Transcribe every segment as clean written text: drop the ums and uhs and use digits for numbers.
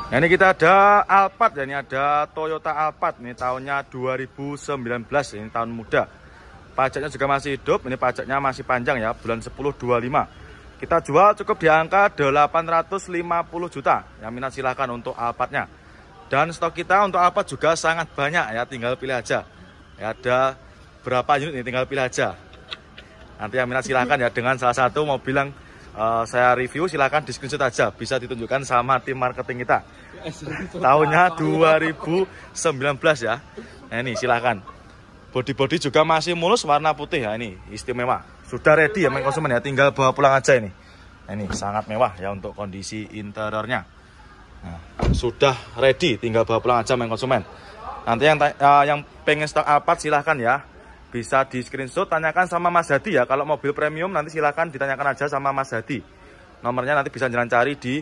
Nah, ini kita ada Alphard ya, ini ada Toyota Alphard, ini tahunnya 2019, ini tahun muda. Pajaknya juga masih hidup, ini pajaknya masih panjang ya, bulan 10/25. Kita jual cukup di angka 850 juta. Yang minat silahkan untuk Alphardnya. Dan stok kita untuk Alphard juga sangat banyak ya, tinggal pilih aja. Ya, ada berapa unit ini, tinggal pilih aja. Nanti yang minat silahkan ya, dengan salah satu mobil yang saya review, silahkan di screenshot aja, bisa ditunjukkan sama tim marketing kita. Tahunnya 2019 ya. Nah, ini silahkan. Body juga masih mulus, warna putih ya, ini istimewa. Sudah ready ya main konsumen ya, tinggal bawa pulang aja ini. Nah, ini sangat mewah ya untuk kondisi interiornya. Nah, sudah ready, tinggal bawa pulang aja main konsumen. Nanti yang pengen stok Alphard silahkan ya, bisa di screenshot, tanyakan sama Mas Hadi ya. Kalau mobil premium nanti silahkan ditanyakan aja sama Mas Hadi. Nomornya nanti bisa jalan cari di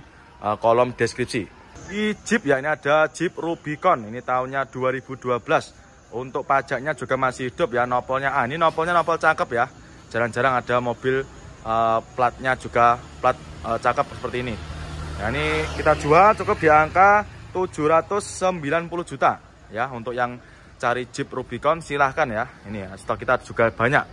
kolom deskripsi. Di Jeep ya, ini ada Jeep Rubicon, ini tahunnya 2012. Untuk pajaknya juga masih hidup ya, nopolnya ini nopolnya nopol cakep ya. Jarang-jarang ada mobil platnya juga plat cakep seperti ini. Nah, ini kita jual cukup di angka 790 juta ya. Untuk yang cari Jeep Rubicon silahkan ya. Ini ya, stok kita juga banyak.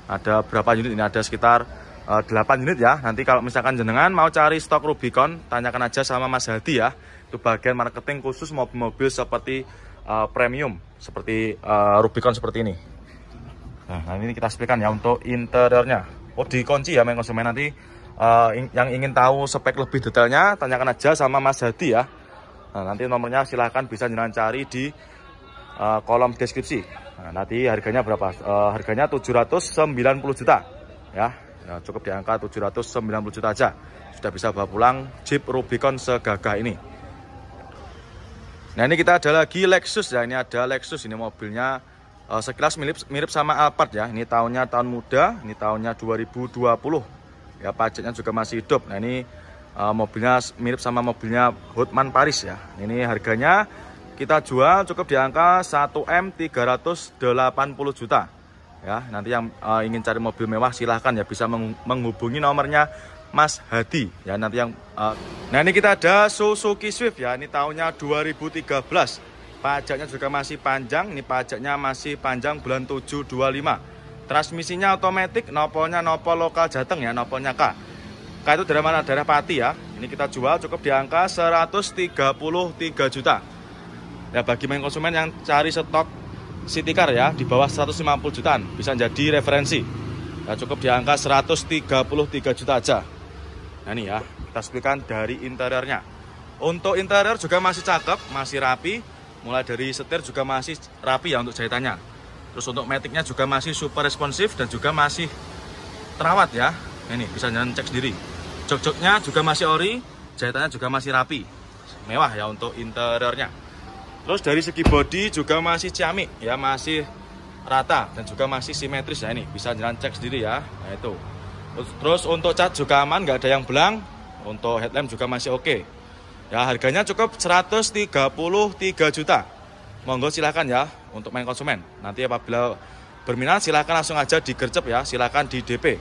Ada berapa unit ini? Ada sekitar 8 unit ya. Nanti kalau misalkan jenengan mau cari stok Rubicon, tanyakan aja sama Mas Hadi ya. Itu bagian marketing khusus mobil-mobil seperti premium, seperti Rubicon seperti ini. Nah, ini kita spesikan ya untuk interiornya. Oh, dikunci ya main konsumen. Nanti yang ingin tahu spek lebih detailnya, tanyakan aja sama Mas Hadi ya. Nah, nanti nomornya silahkan bisa jenengan cari di kolom deskripsi. Nah, nanti harganya berapa? Harganya 790 juta ya. Ya, cukup di angka 790 juta aja. Sudah bisa bawa pulang Jeep Rubicon segagah ini. Nah, ini kita ada lagi Lexus ya. Ini ada Lexus, ini mobilnya sekilas mirip sama Alphard ya. Ini tahunnya tahun muda, ini tahunnya 2020. Ya, pajaknya juga masih hidup. Nah, ini mobilnya mirip sama mobilnya Hotman Paris ya. Ini harganya kita jual cukup di angka 1M 380 juta. Ya, nanti yang ingin cari mobil mewah silahkan ya, bisa menghubungi nomornya Mas Hadi ya. Nanti yang nah, ini kita ada Suzuki Swift ya. Ini tahunnya 2013. Pajaknya juga masih panjang. Ini pajaknya masih panjang, bulan 7/25. Transmisinya otomatis, nopolnya nopol lokal Jateng ya, nopolnya K. K itu dari mana? Daerah Pati ya. Ini kita jual cukup di angka 133 juta. Ya, bagi main konsumen yang cari stok city car ya di bawah 150 jutaan bisa jadi referensi. Ya, cukup di angka 133 juta aja. Nah, ini ya, kita sebutkan dari interiornya. Untuk interior juga masih cakep, masih rapi. Mulai dari setir juga masih rapi ya untuk jahitannya. Terus untuk maticnya juga masih super responsif dan juga masih terawat ya. Ini bisa jangan cek sendiri. Jok-joknya juga masih ori, jahitannya juga masih rapi. Mewah ya untuk interiornya. Terus dari segi bodi juga masih ciamik ya, masih rata dan juga masih simetris ya. Ini bisa jangan cek sendiri ya. Nah, itu. Terus untuk cat juga aman, nggak ada yang belang. Untuk headlamp juga masih oke. Ya, harganya cukup 133 juta. Monggo silahkan ya untuk main konsumen. Nanti apabila berminat silahkan langsung aja digercep ya, silahkan di DP.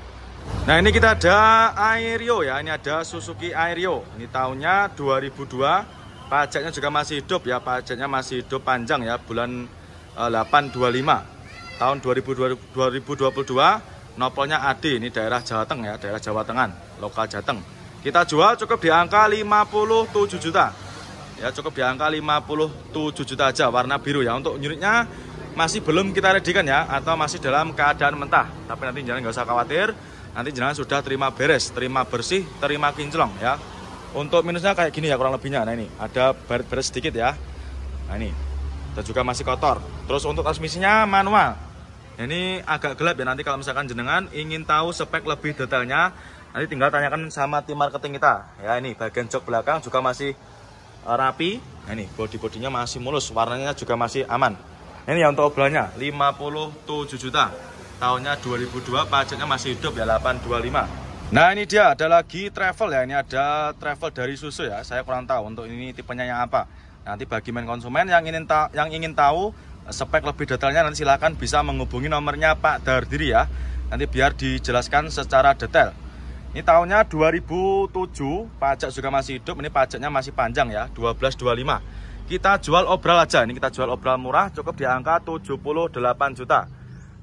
Nah, ini kita ada Aerio ya. Ini ada Suzuki Aerio. Ini tahunnya 2002. Pajaknya juga masih hidup ya, pajaknya masih hidup panjang ya, bulan 8/25 tahun 2022. Nopolnya AD, ini daerah Jawa Tengah ya, daerah Jawa Tengah, lokal Jateng. Kita jual cukup di angka 57 juta. Ya, cukup di angka 57 juta aja, warna biru ya. Untuk unitnya masih belum kita readikan ya, atau masih dalam keadaan mentah. Tapi nanti jangan nggak usah khawatir, nanti jangan sudah terima beres, terima bersih, terima kinclong ya. Untuk minusnya kayak gini ya kurang lebihnya. Nah, ini ada baret-baret sedikit ya. Nah, ini dan juga masih kotor. Terus untuk transmisinya manual. Ini agak gelap ya. Nanti kalau misalkan jenengan ingin tahu spek lebih detailnya, nanti tinggal tanyakan sama tim marketing kita. Ya, ini bagian jok belakang juga masih rapi. Nah, ini bodi-bodinya masih mulus, warnanya juga masih aman. Ini ya untuk obrolannya 57 juta. Tahunnya 2002, pajaknya masih hidup ya, 8/25. Nah, ini dia ada lagi travel ya. Ini ada travel dari Suzuki ya. Saya kurang tahu untuk ini tipenya yang apa. Nanti bagi main konsumen yang ingin tahu spek lebih detailnya, nanti silahkan bisa menghubungi nomornya Pak Dardiri ya. Nanti biar dijelaskan secara detail. Ini tahunnya 2007, pajak juga masih hidup, ini pajaknya masih panjang ya, 1225. Kita jual obral aja, ini kita jual obral murah, cukup di angka 78 juta.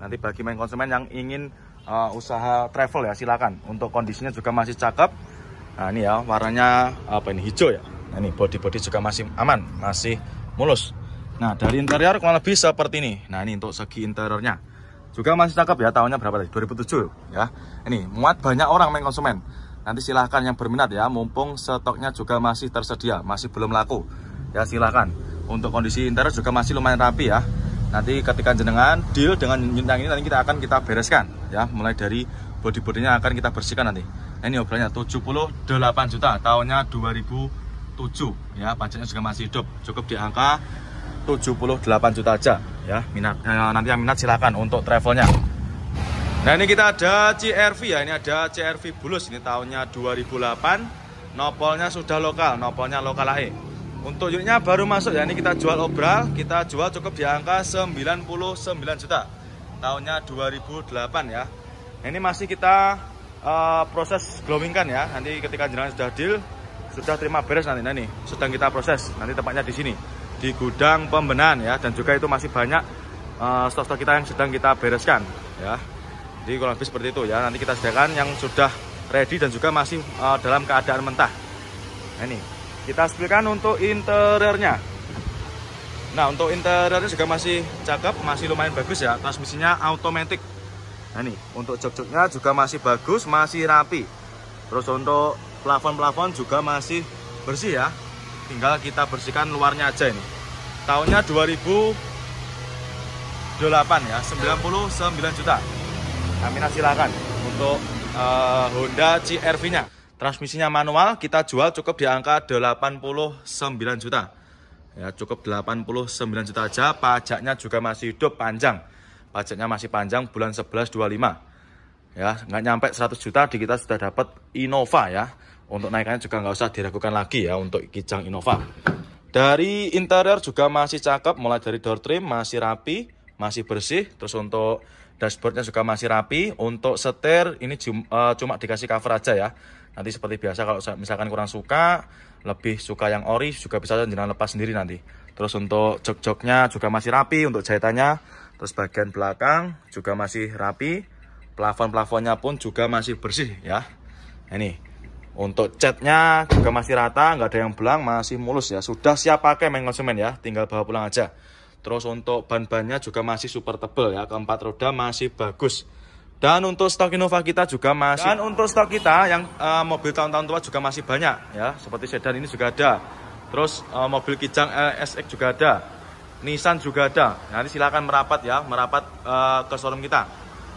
Nanti bagi main konsumen yang ingin usaha travel ya, silakan. Untuk kondisinya juga masih cakep. Nah ini ya, warnanya apa ini, hijau ya. Nah ini body juga masih aman, masih mulus. Nah dari interior kurang lebih seperti ini. Nah ini untuk segi interiornya juga masih cakep ya, tahunnya berapa tadi? 2007 ya. Ini muat banyak orang main konsumen. Nanti silahkan yang berminat ya, mumpung stoknya juga masih tersedia, masih belum laku. Ya silahkan. Untuk kondisi interior juga masih lumayan rapi ya. Nanti ketika jenengan deal dengan unit yang ini, nanti kita bereskan ya. Mulai dari body-bodinya akan kita bersihkan nanti. Nah, ini obrolnya 78 juta, tahunnya 2007 ya. Pajaknya juga masih hidup, cukup di angka 78 juta aja ya. Nanti yang minat silakan untuk travelnya. Nah ini kita ada CR-V ya, ini ada CR-V Bulus, ini tahunnya 2008. Nopolnya sudah lokal, nopolnya lokal AE. Untuk unitnya baru masuk ya, ini kita jual obral, kita jual cukup di angka 99 juta, tahunnya 2008 ya. Nah, ini masih kita proses glowing kan ya, nanti ketika jenengan sudah deal, sudah terima beres nanti, nah ini sedang kita proses, nanti tempatnya di sini, di gudang pembenahan ya, dan juga itu masih banyak stok-stok kita yang sedang kita bereskan ya. Jadi kurang lebih seperti itu ya, nanti kita sediakan yang sudah ready dan juga masih dalam keadaan mentah. Nah ini kita spill untuk interiornya. Nah untuk interiornya juga masih cakep, masih lumayan bagus ya, transmisinya automatic. Nah ini untuk jok-joknya juga masih bagus, masih rapi. Terus untuk plafon-plafon juga masih bersih ya, tinggal kita bersihkan luarnya aja ini. Tahunnya 2008 ya, 99 juta. Amina silakan untuk Honda CR-V nya. Transmisinya manual, kita jual cukup di angka 89 juta ya, cukup 89 juta aja. Pajaknya juga masih hidup, panjang. Pajaknya masih panjang, bulan 11 25 ya, nggak nyampe 100 juta di kita sudah dapat Innova ya. Untuk naikannya juga nggak usah diragukan lagi ya untuk Kijang Innova. Dari interior juga masih cakep, mulai dari door trim masih rapi, masih bersih. Terus untuk dashboardnya juga masih rapi. Untuk setir ini cuma dikasih cover aja ya. Nanti seperti biasa kalau misalkan kurang suka, lebih suka yang ori, juga bisa jenengan lepas sendiri nanti. Terus untuk jok-joknya juga masih rapi untuk jahitannya. Terus bagian belakang juga masih rapi. Plafon-plafonnya pun juga masih bersih ya. Nah, ini untuk catnya juga masih rata, nggak ada yang belang, masih mulus ya. Sudah siap pakai main konsumen ya, tinggal bawa pulang aja. Terus untuk ban-bannya juga masih super tebal ya, keempat roda masih bagus. Dan untuk stok Innova kita juga masih. Dan untuk stok kita yang mobil tahun-tahun tua juga masih banyak ya. Seperti sedan ini juga ada. Terus mobil Kijang SX juga ada. Nissan juga ada. Nanti silakan merapat ya, merapat ke showroom kita.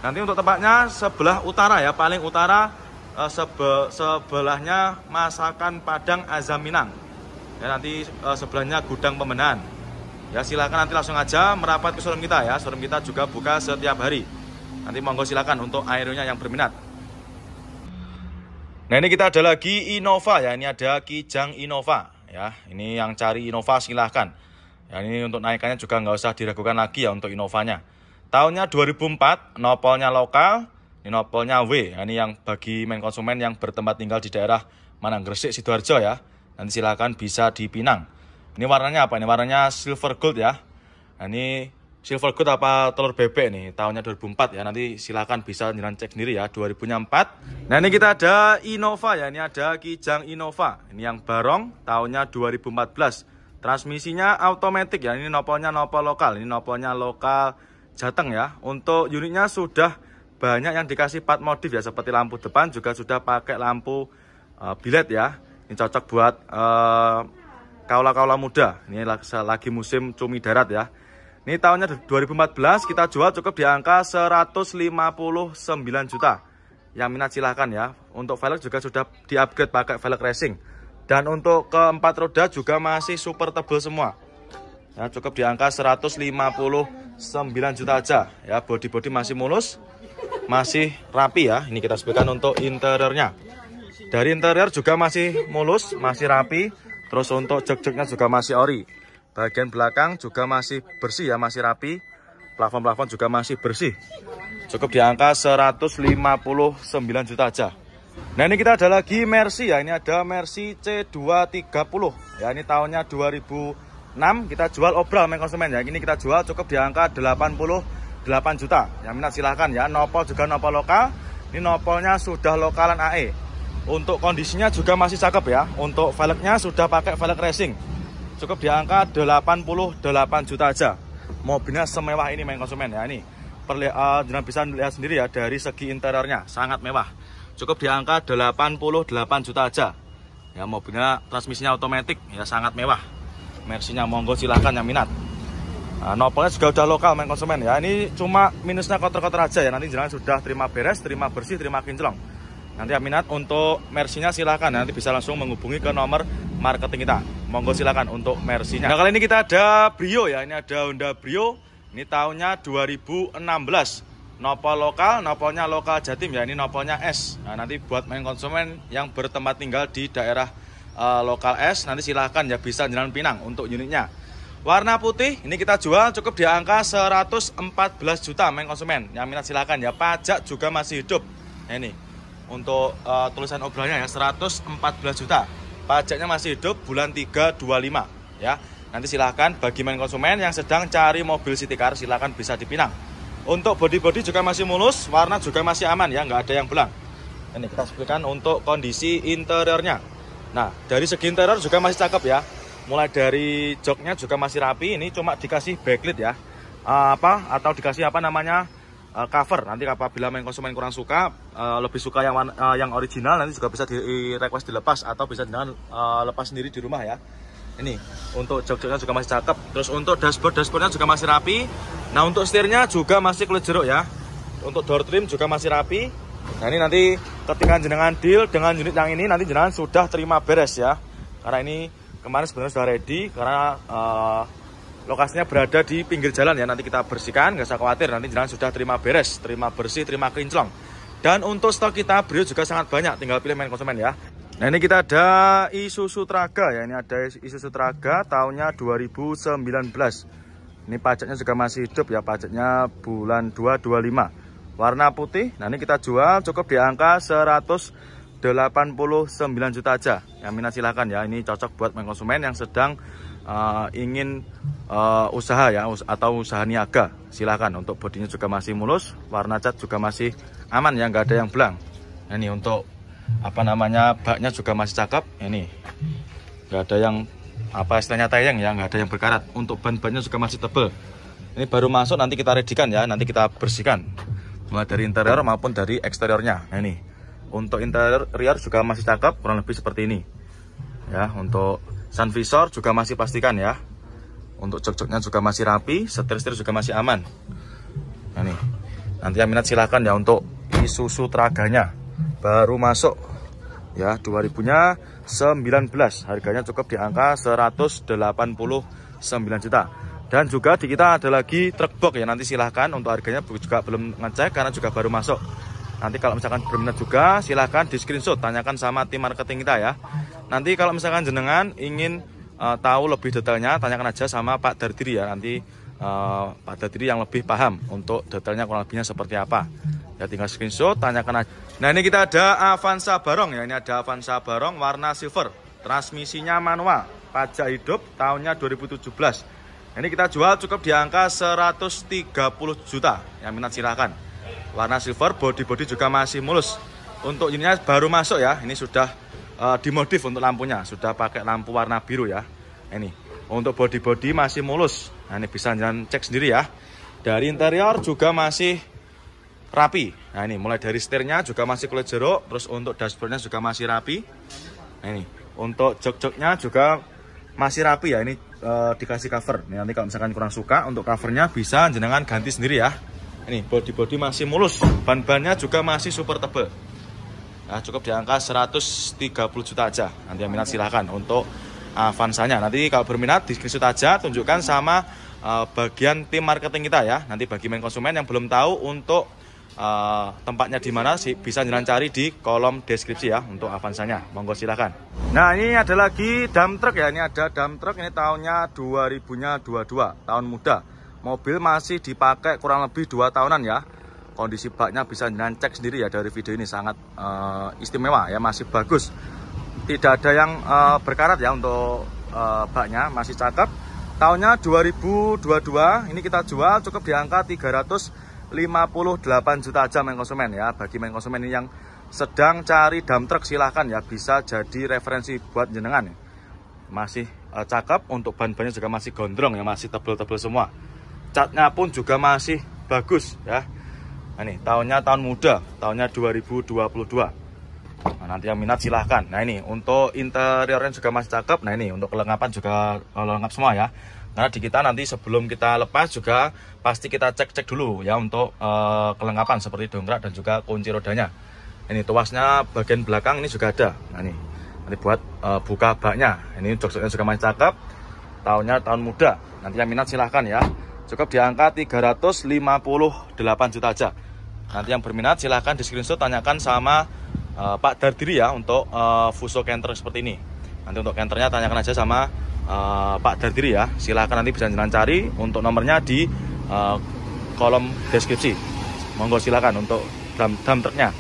Nanti untuk tempatnya sebelah utara ya, paling utara, sebelahnya Masakan Padang Azam Minang. Ya, nanti sebelahnya gudang pembenahan. Ya silakan nanti langsung aja merapat ke showroom kita ya. Showroom kita juga buka setiap hari. Nanti monggo silakan untuk aeronya yang berminat. Nah ini kita ada lagi Innova ya. Ini ada Kijang Innova ya. Ini yang cari Innova silahkan. Ya ini untuk naikannya juga nggak usah diragukan lagi ya untuk Innovanya. Tahunnya 2004, nopolnya lokal. Ini nopolnya W. Ya, ini yang bagi main konsumen yang bertempat tinggal di daerah mana, Gresik, Sidoarjo ya. Nanti silakan bisa dipinang. Ini warnanya apa? Ini warnanya silver gold ya. Nah ini silver gold apa telur bebek nih, tahunnya 2004 ya. Nanti silakan bisa jalan cek sendiri ya, 2004. Nah ini kita ada Innova ya, ini ada Kijang Innova. Ini yang barong, tahunnya 2014. Transmisinya automatic ya, ini nopolnya nopol lokal. Ini nopolnya lokal Jateng ya. Untuk unitnya sudah banyak yang dikasih part modif ya, seperti lampu depan juga sudah pakai lampu bilet ya. Ini cocok buat kaula-kaula muda. Ini lagi musim cumi darat ya. Ini tahunnya 2014, kita jual cukup di angka 159 juta. Yang minat silahkan ya. Untuk velg juga sudah di-upgrade pakai velg racing. Dan untuk keempat roda juga masih super tebal semua. Ya, cukup di angka 159 juta aja. Ya, body-body masih mulus, masih rapi ya. Ini kita sebutkan untuk interiornya. Dari interior juga masih mulus, masih rapi. Terus untuk jok-joknya juga masih ori. Bagian belakang juga masih bersih ya, masih rapi. Plafon-plafon juga masih bersih. Cukup di angka 159 juta aja. Nah ini kita ada lagi Mercy ya, ini ada Mercy C230 ya, ini tahunnya 2006, kita jual obral main konsumen ya. Ini kita jual cukup di angka 88 juta. Yang minat silahkan ya. Nopol juga nopol lokal. Ini nopolnya sudah lokalan AE. Untuk kondisinya juga masih cakep ya. Untuk velgnya sudah pakai velg racing. Cukup di angka 88 juta aja. Mobilnya semewah ini main konsumen ya. Ini jangan bisa lihat sendiri ya dari segi interiornya, sangat mewah. Cukup di angka 88 juta aja. Ya mobilnya transmisinya otomatis ya, sangat mewah. Mercy-nya monggo silahkan yang minat. Nah, nopolnya juga udah lokal main konsumen ya. Ini cuma minusnya kotor-kotor aja ya. Nanti jangan sudah terima beres, terima bersih, terima kinclong. Nanti yang minat untuk Mercy-nya silahkan. Nanti bisa langsung menghubungi ke nomor marketing kita. Monggo silahkan untuk Mercy-nya. Nah kali ini kita ada Brio ya. Ini ada Honda Brio. Ini tahunnya 2016. Nopol lokal, nopolnya lokal Jatim ya, ini nopolnya S. Nah nanti buat main konsumen yang bertempat tinggal di daerah lokal S, nanti silahkan ya bisa Jalan Pinang untuk unitnya. Warna putih, ini kita jual cukup di angka 114 juta main konsumen. Yang minat silahkan ya, pajak juga masih hidup. Nah, ini untuk tulisan obrolnya ya, 114 juta. Pajaknya masih hidup, bulan 3 25 ya. Nanti silahkan bagi main konsumen yang sedang cari mobil city car, silahkan bisa dipinang. Untuk body juga masih mulus, warna juga masih aman ya, nggak ada yang belang. Ini kita sebutkan untuk kondisi interiornya. Nah, dari segi interior juga masih cakep ya. Mulai dari joknya juga masih rapi, ini cuma dikasih backlit ya. Atau dikasih cover. Nanti apabila main konsumen kurang suka, lebih suka yang original, nanti juga bisa di request dilepas atau bisa dengan lepas sendiri di rumah ya. Ini untuk jok-joknya juga masih cakep. Terus untuk dashboardnya juga masih rapi. Nah untuk setirnya juga masih kulit jeruk ya. Untuk door trim juga masih rapi. Nah ini nanti ketika jenengan deal dengan unit yang ini, nanti jenengan sudah terima beres ya. Karena ini kemarin sebenarnya sudah ready, karena lokasinya berada di pinggir jalan ya. Nanti kita bersihkan, nggak usah khawatir. Nanti jenengan sudah terima beres, terima bersih, terima kinclong. Dan untuk stok kita Brio juga sangat banyak, tinggal pilih main konsumen ya. Nah ini kita ada Isuzu Traga ya, ini ada Isuzu Traga tahunnya 2019. Ini pajaknya juga masih hidup ya, pajaknya bulan 2 25. Warna putih. Nah ini kita jual cukup di angka 189 juta aja. Yang minat silahkan ya, ini cocok buat main konsumen yang sedang ingin usaha ya, atau usaha niaga. Silahkan. Untuk bodinya juga masih mulus, warna cat juga masih aman ya, nggak ada yang belang. Nah, ini untuk baknya juga masih cakep. Ini nggak ada yang istilahnya tayang ya, nggak ada yang berkarat. Untuk ban-bannya juga masih tebal. Ini baru masuk, nanti kita readykan ya, nanti kita bersihkan mulai dari interior maupun dari eksteriornya. Nah ini untuk interior juga masih cakep, kurang lebih seperti ini ya. Untuk sun visor juga masih pastikan ya. Untuk jok-joknya juga masih rapi, setir-setir juga masih aman. Nah ini nanti yang minat silahkan ya untuk Isuzu Traganya, baru masuk ya, 2019, harganya cukup di angka 189 juta. Dan juga di kita ada lagi truk box ya, nanti silahkan. Untuk harganya juga belum ngecek karena juga baru masuk. Nanti kalau misalkan berminat juga silahkan di screenshot, tanyakan sama tim marketing kita ya. Nanti kalau misalkan jenengan ingin tahu lebih detailnya, tanyakan aja sama Pak Dardiri ya. Nanti Pak Dardiri yang lebih paham untuk detailnya kurang lebihnya seperti apa ya, tinggal screenshot, tanyakan aja. Nah ini kita ada Avanza Barong ya, ini ada Avanza Barong warna silver, transmisinya manual, pajak hidup, tahunnya 2017. Ini kita jual cukup di angka 130 juta. Yang minat silahkan. Warna silver, body juga masih mulus. Untuk unitnya baru masuk ya. Ini sudah dimodif untuk lampunya, sudah pakai lampu warna biru ya. Ini untuk body masih mulus. Nah ini bisa jangan cek sendiri ya. Dari interior juga masih rapi. Nah ini mulai dari setirnya juga masih kulit jeruk. Terus untuk dashboardnya juga masih rapi. Nah ini untuk jok-joknya juga masih rapi ya. Ini dikasih cover. Ini nanti kalau misalkan kurang suka untuk covernya bisa jenengan ganti sendiri ya. Ini body masih mulus, ban-bannya juga masih super tebal. Nah, cukup di angka 130 juta aja. Nanti yang minat silahkan untuk Avanzanya. Nanti kalau berminat di screenshot aja, tunjukkan sama bagian tim marketing kita ya. Nanti bagi main konsumen yang belum tahu untuk tempatnya di mana sih, bisa jangan cari di kolom deskripsi ya untuk Avanzanya. Monggo silahkan. Nah ini ada lagi dump truck ya. Ini ada dump truck, ini tahunnya 2022, tahun muda. Mobil masih dipakai kurang lebih 2 tahunan ya. Kondisi baknya bisa jenengan cek sendiri ya dari video ini, sangat istimewa ya, masih bagus. Tidak ada yang berkarat ya untuk baknya, masih cakep. Tahunnya 2022, ini kita jual cukup di angka 358 juta aja main konsumen ya. Bagi main konsumen ini yang sedang cari dump truck, silahkan ya, bisa jadi referensi buat jenengan ya. Masih cakep, untuk ban-bannya juga masih gondrong ya, masih tebel-tebel semua. Catnya pun juga masih bagus ya. Nah, ini tahunnya tahun muda, tahunnya 2022. Nah, nanti yang minat silahkan. Nah, ini untuk interiornya juga masih cakep. Nah, ini untuk kelengkapan juga lengkap semua ya. Karena di kita nanti sebelum kita lepas juga pasti kita cek dulu ya untuk kelengkapan seperti dongkrak dan juga kunci rodanya. Ini tuasnya bagian belakang ini juga ada. Nah, ini nanti buat buka baknya. Ini jok-joknya juga masih cakep. Tahunnya tahun muda. Nanti yang minat silahkan ya. Cukup di angka 358 juta aja. Nanti yang berminat silahkan di screenshot, tanyakan sama Pak Dardiri ya untuk Fuso Canter seperti ini. Nanti untuk canternya tanyakan aja sama Pak Dardiri ya. Silahkan nanti bisa jalan cari untuk nomornya di kolom deskripsi. Monggo silahkan untuk dump trucknya.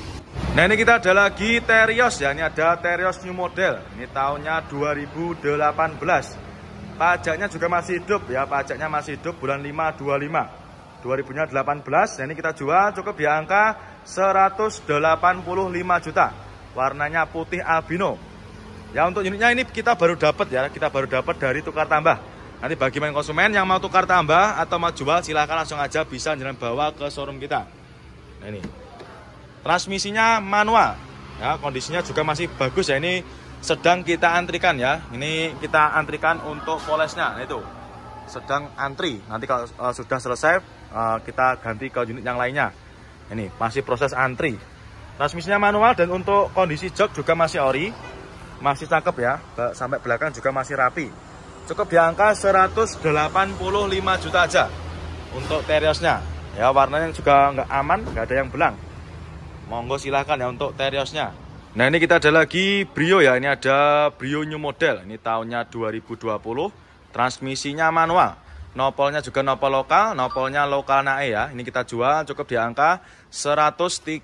Nah, ini kita ada lagi Terios ya. Ini ada Terios new model. Ini tahunnya 2018. Pajaknya juga masih hidup ya. Pajaknya masih hidup bulan 5 2018. Dan ini kita jual cukup di angka 185 juta. Warnanya putih albino. Ya, untuk unitnya ini kita baru dapat ya. Kita baru dapat dari tukar tambah. Nanti bagi main konsumen yang mau tukar tambah atau mau jual, silahkan langsung aja bisa jalan bawa ke showroom kita. Nah, ini transmisinya manual ya, kondisinya juga masih bagus ya. Ini sedang kita antrikan ya, ini kita antrikan untuk polesnya. Nah, itu sedang antri, nanti kalau sudah selesai kita ganti ke unit yang lainnya. Ini masih proses antri. Transmisinya manual dan untuk kondisi jok juga masih ori, masih cakep ya, sampai belakang juga masih rapi. Cukup di angka 185 juta aja untuk Teriosnya ya. Warnanya juga nggak aman, nggak ada yang belang. Monggo silahkan ya untuk Teriosnya. Nah, ini kita ada lagi Brio ya. Ini ada Brio new model. Ini tahunnya 2020. Transmisinya manual. Nopolnya juga nopol lokal. Nopolnya lokal nae ya. Ini kita jual cukup di angka 135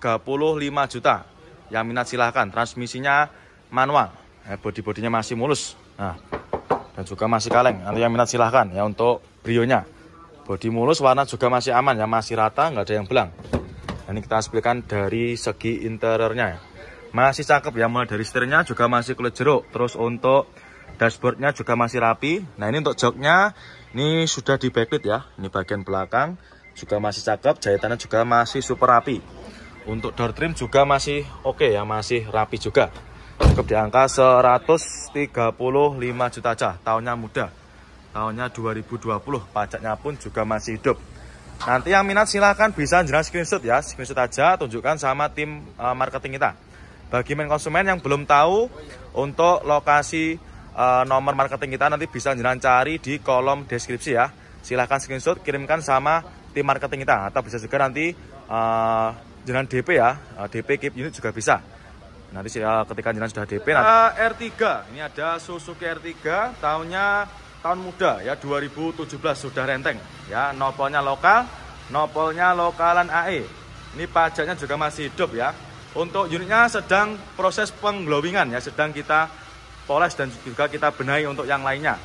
juta. Yang minat silahkan. Transmisinya manual. Bodi-bodinya masih mulus. Nah, dan juga masih kaleng. Nanti yang minat silahkan ya untuk Brionya. Bodi mulus, warna juga masih aman ya. Masih rata, nggak ada yang belang. Ini kita hasilkan dari segi interiornya ya. Masih cakep ya, mulai dari setirnya juga masih kulit jeruk. Terus untuk dashboardnya juga masih rapi. Nah, ini untuk joknya ini sudah di backlit ya. Ini bagian belakang juga masih cakep, jahitannya juga masih super rapi. Untuk door trim juga masih oke ya, masih rapi juga. Cukup di angka 135 juta aja. Tahunnya muda, tahunnya 2020. Pajaknya pun juga masih hidup. Nanti yang minat silahkan bisa jenengan screenshot ya. Screenshot aja, tunjukkan sama tim marketing kita. Bagi main konsumen yang belum tahu untuk lokasi nomor marketing kita, nanti bisa jenengan cari di kolom deskripsi ya. Silahkan screenshot, kirimkan sama tim marketing kita. Atau bisa juga nanti jenengan DP ya, DP keep unit juga bisa. Nanti ketika jenengan sudah DP nanti. R3, ini ada Suzuki R3 tahun muda ya, 2017, sudah renteng ya. Nopolnya lokal, nopolnya lokalan AE. Ini pajaknya juga masih hidup ya. Untuk unitnya sedang proses pengglowingan ya, sedang kita poles dan juga kita benahi untuk yang lainnya.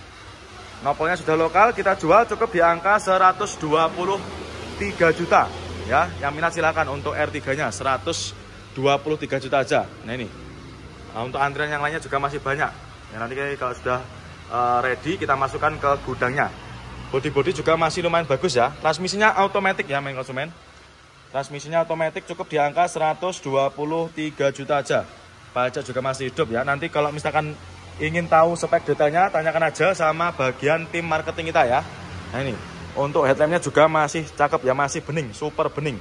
Nopolnya sudah lokal, kita jual cukup di angka 123 juta ya. Yang minat silakan untuk R3-nya 123 juta aja. Nah, ini untuk antrian yang lainnya juga masih banyak ya. Nanti kalau sudah ready kita masukkan ke gudangnya. Bodi-bodi juga masih lumayan bagus ya. Transmisinya otomatis ya main konsumen. Transmisinya otomatis cukup di angka 123 juta aja. Pajak juga masih hidup ya. Nanti kalau misalkan ingin tahu spek detailnya, tanyakan aja sama bagian tim marketing kita ya. Nah, ini untuk headlampnya juga masih cakep ya, masih bening, super bening.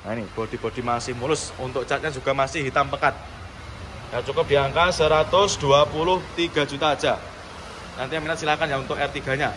Nah, ini bodi-bodi masih mulus. Untuk catnya juga masih hitam pekat ya. Cukup di angka 123 juta aja. Nanti yang minat silahkan ya untuk R3-nya.